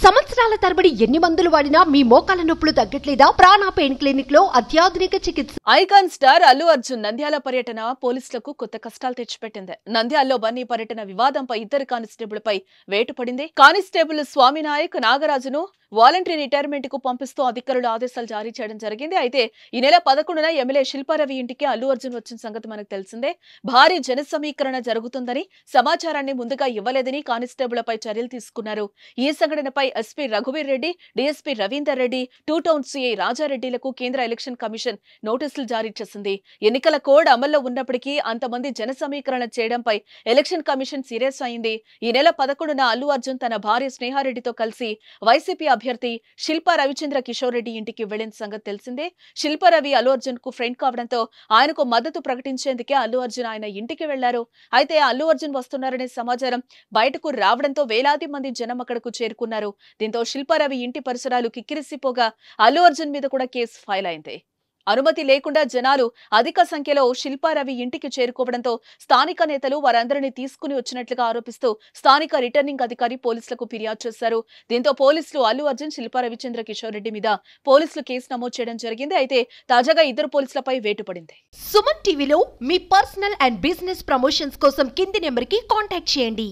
సంవత్సరాల తరబడి ఎన్ని మందులు వాడినా మీ మోకాల నొప్పులు తగ్గట్లేదా? ప్రాణ పెయిన్ క్లినిక్ లో అత్యాధునిక చికిత్స. ఐకాన్ స్టార్ అల్లు అర్జున్ నంద్యాల పర్యటన పోలీసులకు కొత్త కష్టాలు తెచ్చిపెట్టింది. నంద్యాలలో బన్నీ పర్యటన వివాదంపై ఇద్దరు కానిస్టేబుల్పై వేటు పడింది. కానిస్టేబుల్ స్వామినాయక్ నాగరాజును వాలంటరీ రిటైర్మెంట్ కు పంపిస్తూ అధికారులు ఆదేశాలు జారీ చేయడం జరిగింది. అయితే ఈ నెల 11న ఎమ్మెల్యే శిల్పారవి ఇంటికి అల్లు అర్జున్ వచ్చిన సంగతి మనకు తెలిసిందే. భారీ జన సమీకరణ జరుగుతుందని సమాచారాన్ని ముందుగా ఇవ్వలేదని కానిస్టేబుళ్లపై చర్యలు తీసుకున్నారు. ఈ సంఘటనపై ఎస్పీ రఘువీర్ Reddy, DSP Ravinder Reddy, two town CI రాజారెడ్డిలకు కేంద్ర ఎలక్షన్ కమిషన్ నోటీసులు జారీ చేసింది. ఎన్నికల కోడ్ అమల్లో ఉన్నప్పటికీ అంతమంది జన సమీకరణ చేయడంపై ఎలక్షన్ కమిషన్ సీరియస్ అయింది. ఈ నెల 11న అల్లు అర్జున్ తన భార్య స్నేహారెడ్డితో కలిసి వైసీపీ అభ్యర్థి శిల్పా రవిచంద్ర కిషోర్ రెడ్డి ఇంటికి వెళ్లిన సంగతి తెలిసిందే. శిల్పారవి అల్లు అర్జున్ కు ఫ్రెండ్ కావడంతో ఆయనకు మద్దతు ప్రకటించేందుకే అల్లు అర్జున్ ఆయన ఇంటికి వెళ్లారు. అయితే అల్లు అర్జున్ వస్తున్నారనే సమాచారం బయటకు రావడంతో వేలాది మంది జనం అక్కడకు చేరుకున్నారు. దీంతో శిల్పారవి ఇంటి పరిసరాలు కిక్కిరిసిపోగా అల్లు అర్జున్ మీద కూడా కేసు ఫైల్ అయింది. అనుమతి లేకుండా జనాలు అధిక సంఖ్యలో శిల్పారవి ఇంటికి చేరుకోవడంతో స్థానిక నేతలు వారందరినీ తీసుకుని వచ్చినట్లుగా ఆరోపిస్తూ స్థానిక రిటర్నింగ్ అధికారి పోలీసులకు ఫిర్యాదు చేశారు. దీంతో పోలీసులు అల్లు అర్జున్, శిల్పా రవిచంద్ర కిషోర్ రెడ్డి మీద పోలీసులు కేసు నమోదు చేయడం జరిగింది. అయితే తాజాగా ఇద్దరు పోలీసులపై వేటు పడింది. సుమన్ టీవీలో మీ పర్సనల్ అండ్ బిజినెస్ ప్రమోషన్స్ కోసం కింది నెంబర్ కి కాంటాక్ట్ చేయండి.